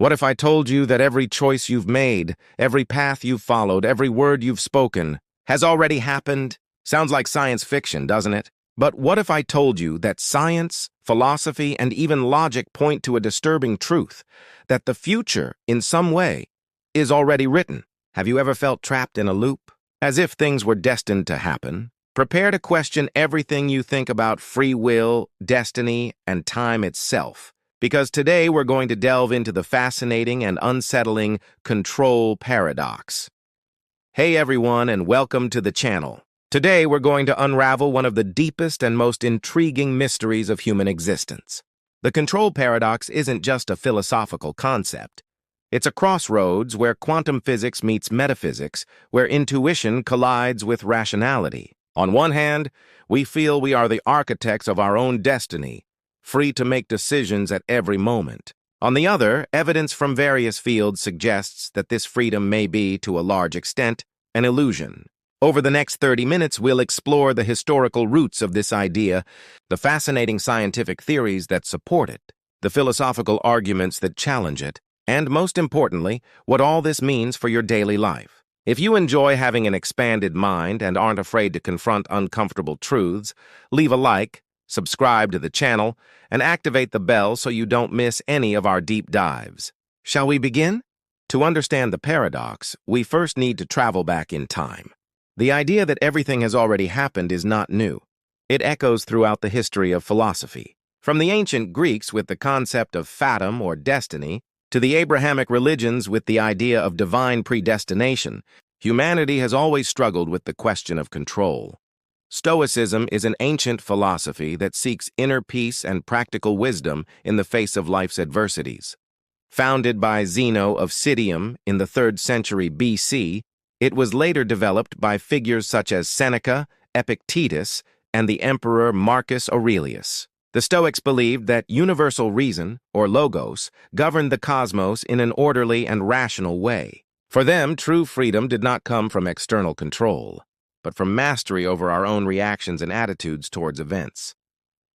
What if I told you that every choice you've made, every path you've followed, every word you've spoken, has already happened? Sounds like science fiction, doesn't it? But what if I told you that science, philosophy, and even logic point to a disturbing truth, that the future, in some way, is already written? Have you ever felt trapped in a loop, as if things were destined to happen? Prepare to question everything you think about free will, destiny, and time itself. Because today we're going to delve into the fascinating and unsettling control paradox. Hey everyone, and welcome to the channel. Today we're going to unravel one of the deepest and most intriguing mysteries of human existence. The control paradox isn't just a philosophical concept. It's a crossroads where quantum physics meets metaphysics, where intuition collides with rationality. On one hand, we feel we are the architects of our own destiny, free to make decisions at every moment. On the other, evidence from various fields suggests that this freedom may be, to a large extent, an illusion. Over the next 30 minutes, we'll explore the historical roots of this idea, the fascinating scientific theories that support it, the philosophical arguments that challenge it, and most importantly, what all this means for your daily life. If you enjoy having an expanded mind and aren't afraid to confront uncomfortable truths, leave a like, subscribe to the channel, and activate the bell so you don't miss any of our deep dives. Shall we begin? To understand the paradox, we first need to travel back in time. The idea that everything has already happened is not new. It echoes throughout the history of philosophy. From the ancient Greeks with the concept of fatum or destiny, to the Abrahamic religions with the idea of divine predestination, humanity has always struggled with the question of control. Stoicism is an ancient philosophy that seeks inner peace and practical wisdom in the face of life's adversities. Founded by Zeno of Citium in the 3rd century BC, it was later developed by figures such as Seneca, Epictetus, and the Emperor Marcus Aurelius. The Stoics believed that universal reason, or logos, governed the cosmos in an orderly and rational way. For them, true freedom did not come from external control, but from mastery over our own reactions and attitudes towards events.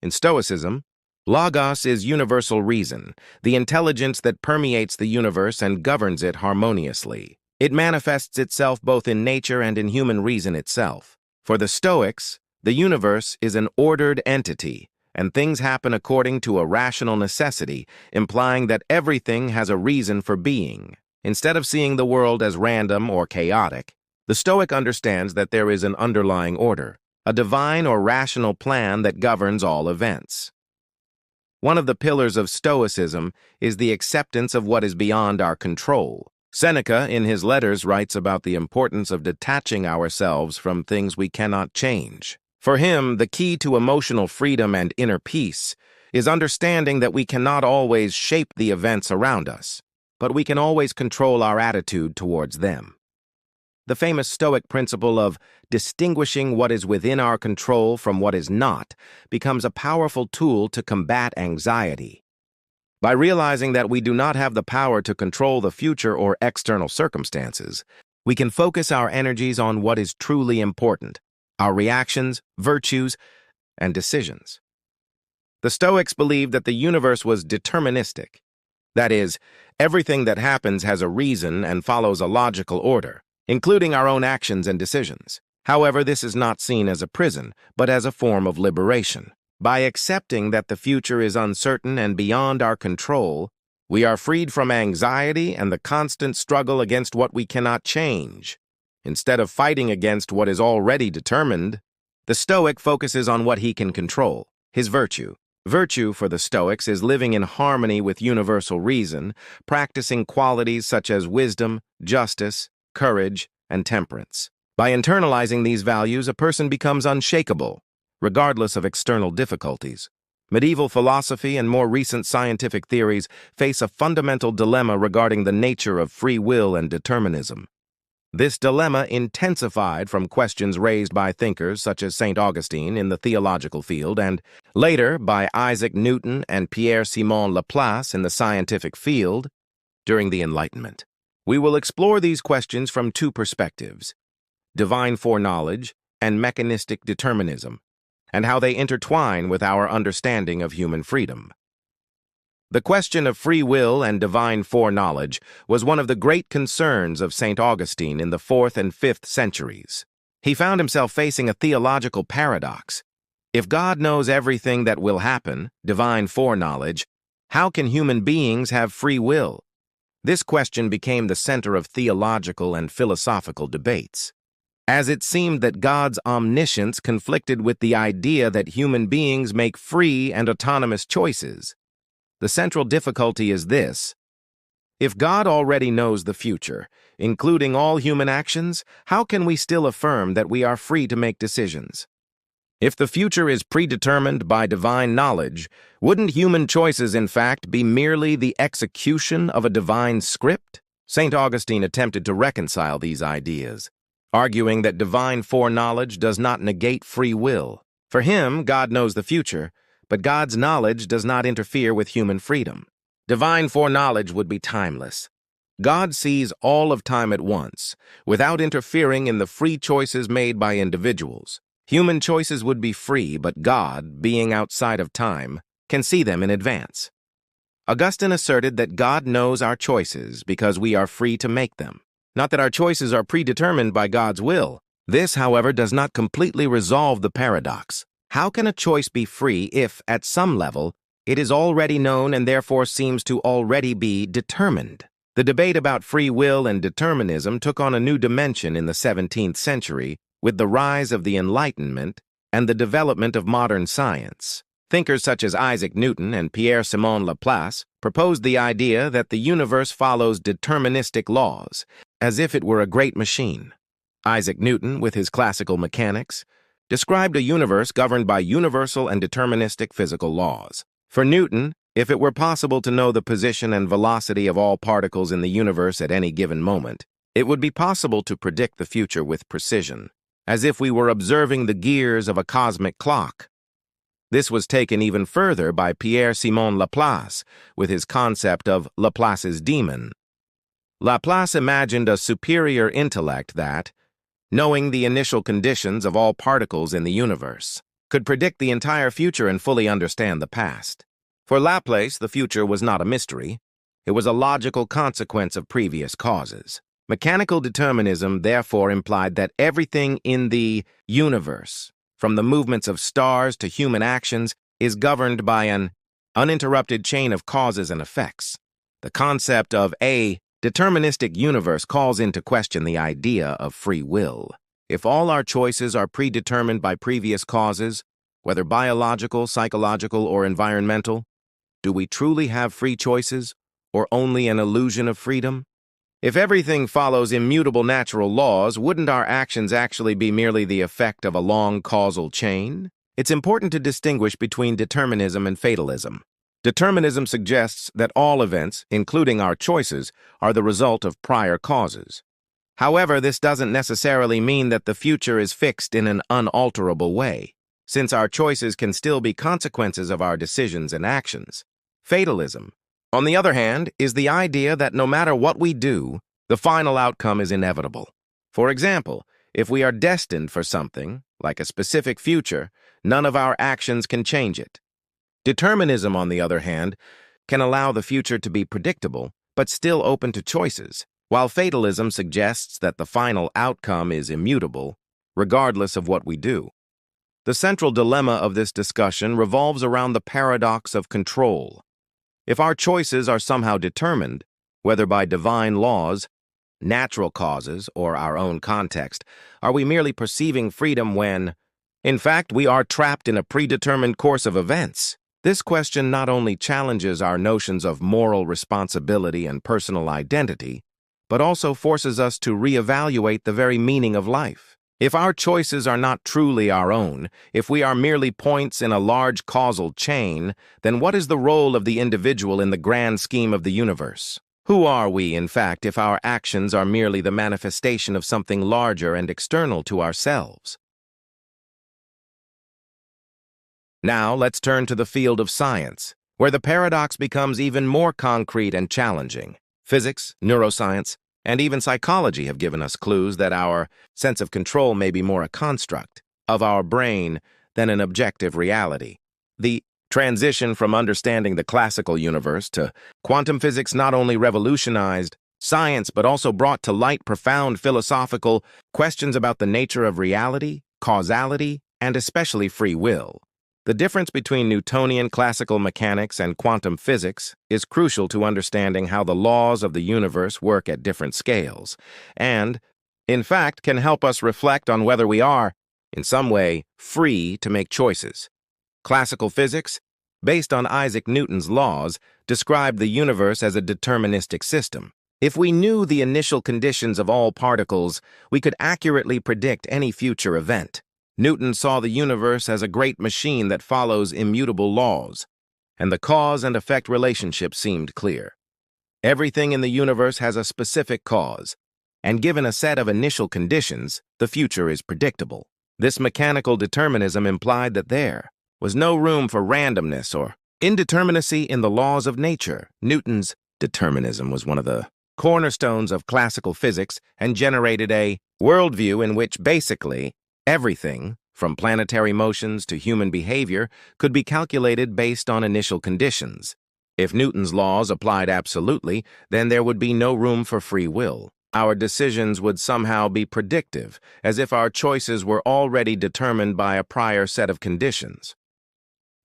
In Stoicism, logos is universal reason, the intelligence that permeates the universe and governs it harmoniously. It manifests itself both in nature and in human reason itself. For the Stoics, the universe is an ordered entity, and things happen according to a rational necessity, implying that everything has a reason for being. Instead of seeing the world as random or chaotic, the Stoic understands that there is an underlying order, a divine or rational plan that governs all events. One of the pillars of Stoicism is the acceptance of what is beyond our control. Seneca, in his letters, writes about the importance of detaching ourselves from things we cannot change. For him, the key to emotional freedom and inner peace is understanding that we cannot always shape the events around us, but we can always control our attitude towards them. The famous Stoic principle of distinguishing what is within our control from what is not becomes a powerful tool to combat anxiety. By realizing that we do not have the power to control the future or external circumstances, we can focus our energies on what is truly important, our reactions, virtues, and decisions. The Stoics believed that the universe was deterministic. That is, everything that happens has a reason and follows a logical order, including our own actions and decisions. However, this is not seen as a prison, but as a form of liberation. By accepting that the future is uncertain and beyond our control, we are freed from anxiety and the constant struggle against what we cannot change. Instead of fighting against what is already determined, the Stoic focuses on what he can control, his virtue. Virtue for the Stoics is living in harmony with universal reason, practicing qualities such as wisdom, justice, courage, and temperance. By internalizing these values, a person becomes unshakable, regardless of external difficulties. Medieval philosophy and more recent scientific theories face a fundamental dilemma regarding the nature of free will and determinism. This dilemma intensified from questions raised by thinkers such as St. Augustine in the theological field and, later, by Isaac Newton and Pierre-Simon Laplace in the scientific field during the Enlightenment. We will explore these questions from two perspectives: divine foreknowledge and mechanistic determinism, and how they intertwine with our understanding of human freedom. The question of free will and divine foreknowledge was one of the great concerns of St. Augustine in the 4th and 5th centuries. He found himself facing a theological paradox. If God knows everything that will happen, divine foreknowledge, how can human beings have free will? This question became the center of theological and philosophical debates, as it seemed that God's omniscience conflicted with the idea that human beings make free and autonomous choices. The central difficulty is this: if God already knows the future, including all human actions, how can we still affirm that we are free to make decisions? If the future is predetermined by divine knowledge, wouldn't human choices, in fact, be merely the execution of a divine script? St. Augustine attempted to reconcile these ideas, arguing that divine foreknowledge does not negate free will. For him, God knows the future, but God's knowledge does not interfere with human freedom. Divine foreknowledge would be timeless. God sees all of time at once, without interfering in the free choices made by individuals. Human choices would be free, but God, being outside of time, can see them in advance. Augustine asserted that God knows our choices because we are free to make them, not that our choices are predetermined by God's will. This, however, does not completely resolve the paradox. How can a choice be free if, at some level, it is already known and therefore seems to already be determined? The debate about free will and determinism took on a new dimension in the 17th century with the rise of the Enlightenment and the development of modern science. Thinkers such as Isaac Newton and Pierre-Simon Laplace proposed the idea that the universe follows deterministic laws, as if it were a great machine. Isaac Newton, with his classical mechanics, described a universe governed by universal and deterministic physical laws. For Newton, if it were possible to know the position and velocity of all particles in the universe at any given moment, it would be possible to predict the future with precision, as if we were observing the gears of a cosmic clock. This was taken even further by Pierre-Simon Laplace with his concept of Laplace's demon. Laplace imagined a superior intellect that, knowing the initial conditions of all particles in the universe, could predict the entire future and fully understand the past. For Laplace, the future was not a mystery. It was a logical consequence of previous causes. Mechanical determinism therefore implied that everything in the universe, from the movements of stars to human actions, is governed by an uninterrupted chain of causes and effects. The concept of a deterministic universe calls into question the idea of free will. If all our choices are predetermined by previous causes, whether biological, psychological, or environmental, do we truly have free choices, or only an illusion of freedom? If everything follows immutable natural laws, wouldn't our actions actually be merely the effect of a long causal chain? It's important to distinguish between determinism and fatalism. Determinism suggests that all events, including our choices, are the result of prior causes. However, this doesn't necessarily mean that the future is fixed in an unalterable way, since our choices can still be consequences of our decisions and actions. Fatalism, on the other hand, is the idea that no matter what we do, the final outcome is inevitable. For example, if we are destined for something, like a specific future, none of our actions can change it. Determinism, on the other hand, can allow the future to be predictable, but still open to choices, while fatalism suggests that the final outcome is immutable, regardless of what we do. The central dilemma of this discussion revolves around the paradox of control. If our choices are somehow determined, whether by divine laws, natural causes, or our own context, are we merely perceiving freedom when, in fact, we are trapped in a predetermined course of events? This question not only challenges our notions of moral responsibility and personal identity, but also forces us to reevaluate the very meaning of life. If our choices are not truly our own, if we are merely points in a large causal chain, then what is the role of the individual in the grand scheme of the universe? Who are we, in fact, if our actions are merely the manifestation of something larger and external to ourselves? Now, let's turn to the field of science, where the paradox becomes even more concrete and challenging. Physics, neuroscience, and even psychology have given us clues that our sense of control may be more a construct of our brain than an objective reality. The transition from understanding the classical universe to quantum physics not only revolutionized science but also brought to light profound philosophical questions about the nature of reality, causality, and especially free will. The difference between Newtonian classical mechanics and quantum physics is crucial to understanding how the laws of the universe work at different scales, and, in fact, can help us reflect on whether we are, in some way, free to make choices. Classical physics, based on Isaac Newton's laws, described the universe as a deterministic system. If we knew the initial conditions of all particles, we could accurately predict any future event. Newton saw the universe as a great machine that follows immutable laws, and the cause and effect relationship seemed clear. Everything in the universe has a specific cause, and given a set of initial conditions, the future is predictable. This mechanical determinism implied that there was no room for randomness or indeterminacy in the laws of nature. Newton's determinism was one of the cornerstones of classical physics and generated a worldview in which basically everything, from planetary motions to human behavior, could be calculated based on initial conditions. If Newton's laws applied absolutely, then there would be no room for free will. Our decisions would somehow be predictive, as if our choices were already determined by a prior set of conditions.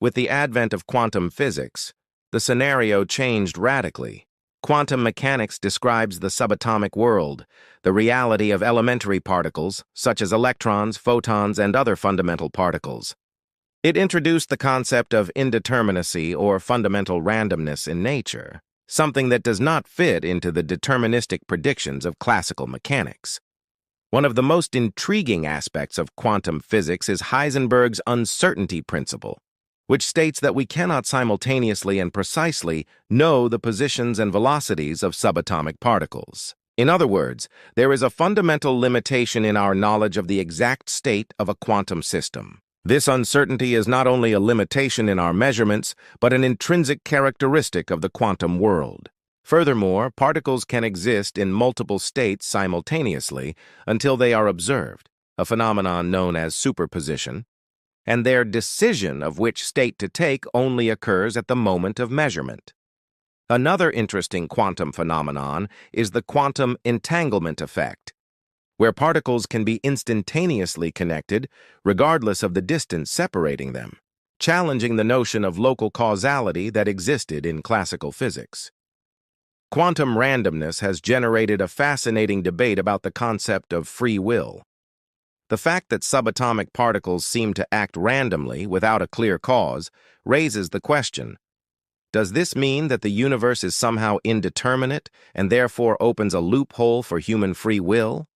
With the advent of quantum physics, the scenario changed radically. Quantum mechanics describes the subatomic world, the reality of elementary particles, such as electrons, photons, and other fundamental particles. It introduced the concept of indeterminacy or fundamental randomness in nature, something that does not fit into the deterministic predictions of classical mechanics. One of the most intriguing aspects of quantum physics is Heisenberg's uncertainty principle, which states that we cannot simultaneously and precisely know the positions and velocities of subatomic particles. In other words, there is a fundamental limitation in our knowledge of the exact state of a quantum system. This uncertainty is not only a limitation in our measurements, but an intrinsic characteristic of the quantum world. Furthermore, particles can exist in multiple states simultaneously until they are observed, a phenomenon known as superposition, and their decision of which state to take only occurs at the moment of measurement. Another interesting quantum phenomenon is the quantum entanglement effect, where particles can be instantaneously connected regardless of the distance separating them, challenging the notion of local causality that existed in classical physics. Quantum randomness has generated a fascinating debate about the concept of free will. The fact that subatomic particles seem to act randomly without a clear cause raises the question, does this mean that the universe is somehow indeterminate and therefore opens a loophole for human free will?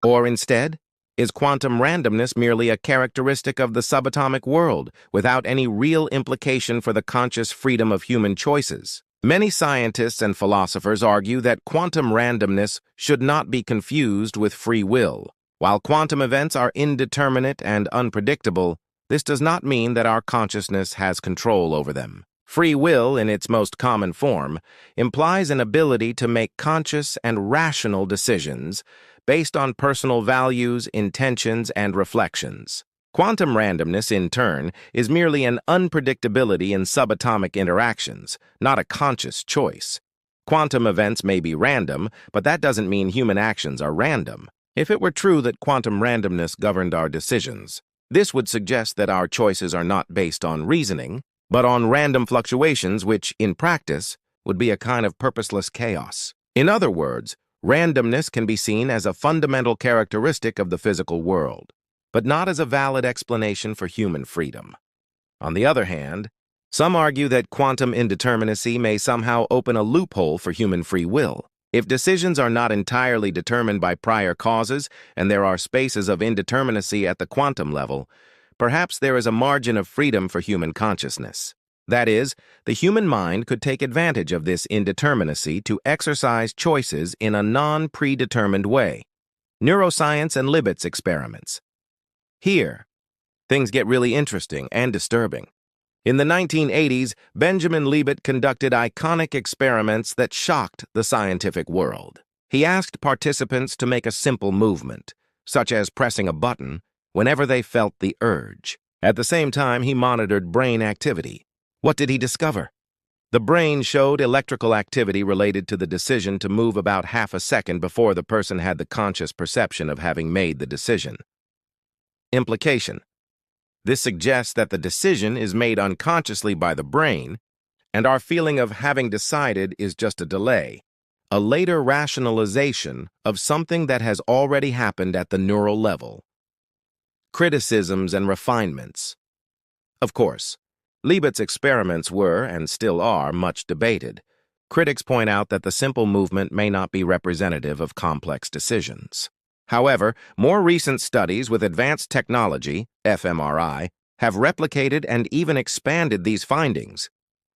Or instead, is quantum randomness merely a characteristic of the subatomic world without any real implication for the conscious freedom of human choices? Many scientists and philosophers argue that quantum randomness should not be confused with free will. While quantum events are indeterminate and unpredictable, this does not mean that our consciousness has control over them. Free will, in its most common form, implies an ability to make conscious and rational decisions based on personal values, intentions, and reflections. Quantum randomness, in turn, is merely an unpredictability in subatomic interactions, not a conscious choice. Quantum events may be random, but that doesn't mean human actions are random. If it were true that quantum randomness governed our decisions, this would suggest that our choices are not based on reasoning, but on random fluctuations which, in practice, would be a kind of purposeless chaos. In other words, randomness can be seen as a fundamental characteristic of the physical world, but not as a valid explanation for human freedom. On the other hand, some argue that quantum indeterminacy may somehow open a loophole for human free will. If decisions are not entirely determined by prior causes and there are spaces of indeterminacy at the quantum level, perhaps there is a margin of freedom for human consciousness. That is, the human mind could take advantage of this indeterminacy to exercise choices in a non-predetermined way. Neuroscience and Libet's experiments. Here, things get really interesting and disturbing. In the 1980s, Benjamin Libet conducted iconic experiments that shocked the scientific world. He asked participants to make a simple movement, such as pressing a button, whenever they felt the urge. At the same time, he monitored brain activity. What did he discover? The brain showed electrical activity related to the decision to move about half a second before the person had the conscious perception of having made the decision. Implication. This suggests that the decision is made unconsciously by the brain, and our feeling of having decided is just a delay, a later rationalization of something that has already happened at the neural level. Criticisms and refinements. Of course, Liebert's experiments were, and still are, much debated. Critics point out that the simple movement may not be representative of complex decisions. However, more recent studies with advanced technology, fMRI, have replicated and even expanded these findings,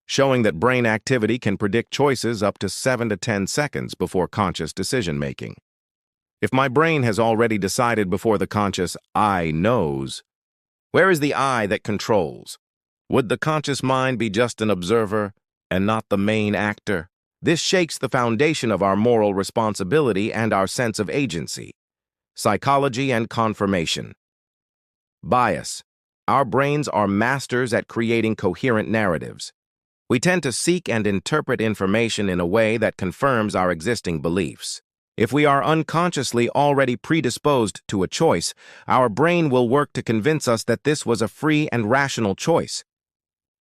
showing that brain activity can predict choices up to 7 to 10 seconds before conscious decision-making. If my brain has already decided before the conscious I knows, where is the I that controls? Would the conscious mind be just an observer and not the main actor? This shakes the foundation of our moral responsibility and our sense of agency. Psychology and confirmation. Bias. Our brains are masters at creating coherent narratives. We tend to seek and interpret information in a way that confirms our existing beliefs. If we are unconsciously already predisposed to a choice, our brain will work to convince us that this was a free and rational choice.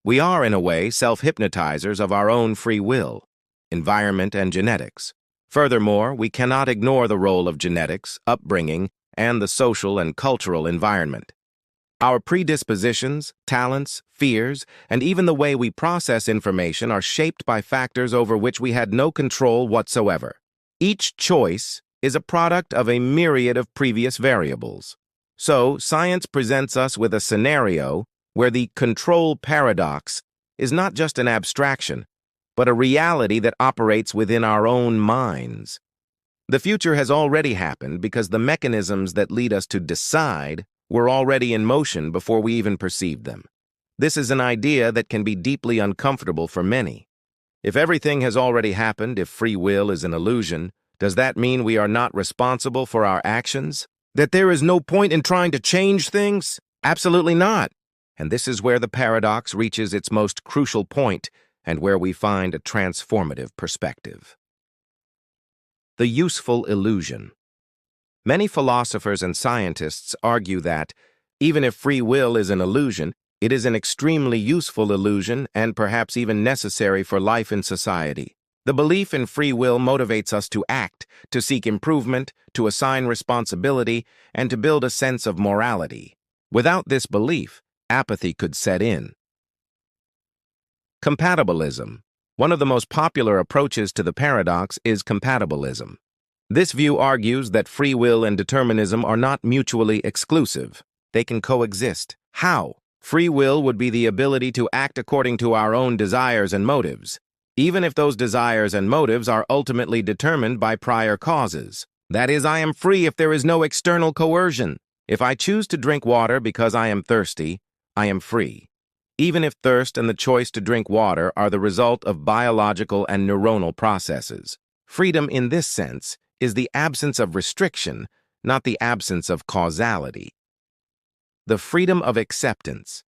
We are, in a way, self-hypnotizers of our own free will, environment, and genetics. Furthermore, we cannot ignore the role of genetics, upbringing, and the social and cultural environment. Our predispositions, talents, fears, and even the way we process information are shaped by factors over which we had no control whatsoever. Each choice is a product of a myriad of previous variables. So, science presents us with a scenario where the control paradox is not just an abstraction, but a reality that operates within our own minds. The future has already happened because the mechanisms that lead us to decide were already in motion before we even perceived them. This is an idea that can be deeply uncomfortable for many. If everything has already happened, if free will is an illusion, does that mean we are not responsible for our actions? That there is no point in trying to change things? Absolutely not. And this is where the paradox reaches its most crucial point and where we find a transformative perspective. The useful illusion. Many philosophers and scientists argue that, even if free will is an illusion, it is an extremely useful illusion and perhaps even necessary for life in society. The belief in free will motivates us to act, to seek improvement, to assign responsibility, and to build a sense of morality. Without this belief, apathy could set in. Compatibilism. One of the most popular approaches to the paradox is compatibilism. This view argues that free will and determinism are not mutually exclusive. They can coexist. How? Free will would be the ability to act according to our own desires and motives, even if those desires and motives are ultimately determined by prior causes. That is, I am free if there is no external coercion. If I choose to drink water because I am thirsty, I am free. Even if thirst and the choice to drink water are the result of biological and neuronal processes. Freedom in this sense is the absence of restriction, not the absence of causality. The freedom of acceptance.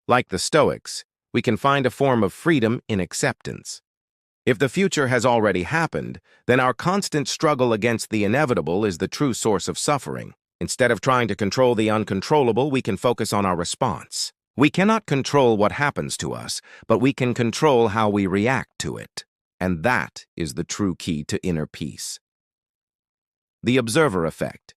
Like the Stoics, we can find a form of freedom in acceptance. If the future has already happened, then our constant struggle against the inevitable is the true source of suffering. Instead of trying to control the uncontrollable, we can focus on our response. We cannot control what happens to us, but we can control how we react to it. And that is the true key to inner peace. The observer effect.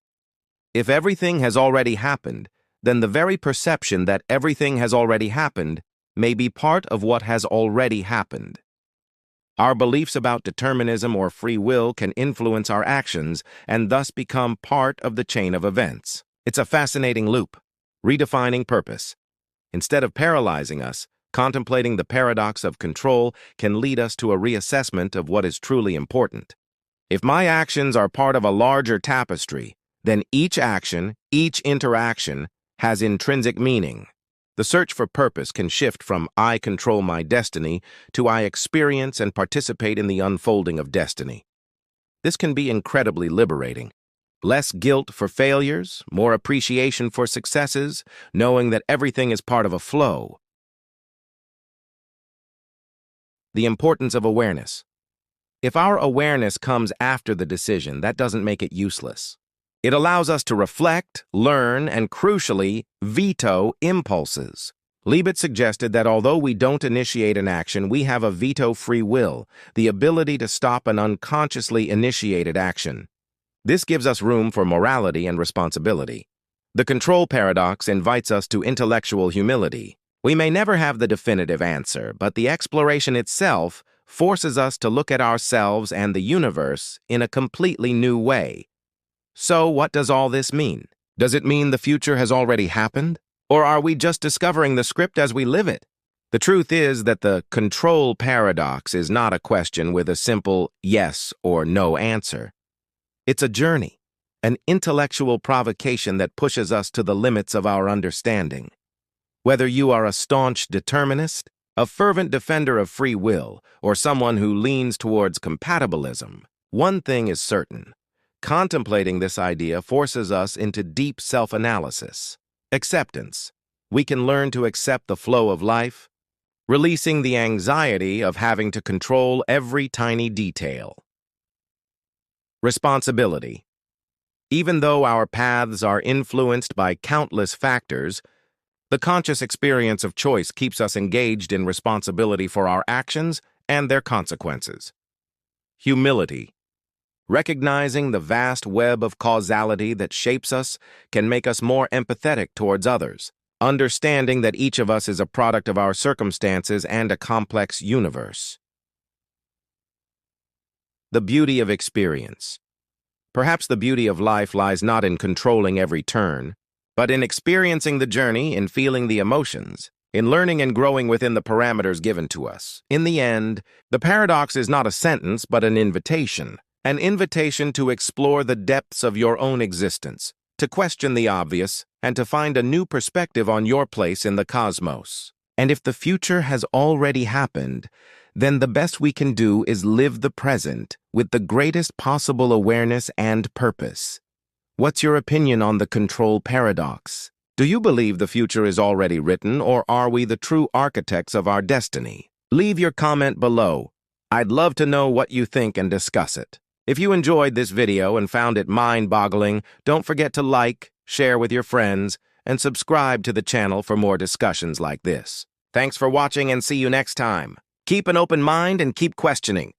If everything has already happened, then the very perception that everything has already happened may be part of what has already happened. Our beliefs about determinism or free will can influence our actions and thus become part of the chain of events. It's a fascinating loop, redefining purpose. Instead of paralyzing us, contemplating the paradox of control can lead us to a reassessment of what is truly important. If my actions are part of a larger tapestry, then each action, each interaction, has intrinsic meaning. The search for purpose can shift from I control my destiny to I experience and participate in the unfolding of destiny. This can be incredibly liberating. Less guilt for failures, more appreciation for successes, knowing that everything is part of a flow. The importance of awareness. If our awareness comes after the decision, that doesn't make it useless. It allows us to reflect, learn, and crucially, veto impulses. Libet suggested that although we don't initiate an action, we have a veto-free will, the ability to stop an unconsciously initiated action. This gives us room for morality and responsibility. The control paradox invites us to intellectual humility. We may never have the definitive answer, but the exploration itself forces us to look at ourselves and the universe in a completely new way. So, what does all this mean? Does it mean the future has already happened? Or are we just discovering the script as we live it? The truth is that the control paradox is not a question with a simple yes or no answer. It's a journey, an intellectual provocation that pushes us to the limits of our understanding. Whether you are a staunch determinist, a fervent defender of free will, or someone who leans towards compatibilism, one thing is certain. Contemplating this idea forces us into deep self-analysis. Acceptance. We can learn to accept the flow of life, releasing the anxiety of having to control every tiny detail. Responsibility. Even though our paths are influenced by countless factors, the conscious experience of choice keeps us engaged in responsibility for our actions and their consequences. Humility. Recognizing the vast web of causality that shapes us can make us more empathetic towards others, understanding that each of us is a product of our circumstances and a complex universe. The beauty of experience. Perhaps the beauty of life lies not in controlling every turn, but in experiencing the journey, in feeling the emotions, in learning and growing within the parameters given to us. In the end, the paradox is not a sentence, but an invitation to explore the depths of your own existence, to question the obvious, and to find a new perspective on your place in the cosmos. And if the future has already happened, then the best we can do is live the present with the greatest possible awareness and purpose. What's your opinion on the control paradox? Do you believe the future is already written, or are we the true architects of our destiny? Leave your comment below. I'd love to know what you think and discuss it. If you enjoyed this video and found it mind-boggling, don't forget to like, share with your friends, and subscribe to the channel for more discussions like this. Thanks for watching and see you next time. Keep an open mind and keep questioning.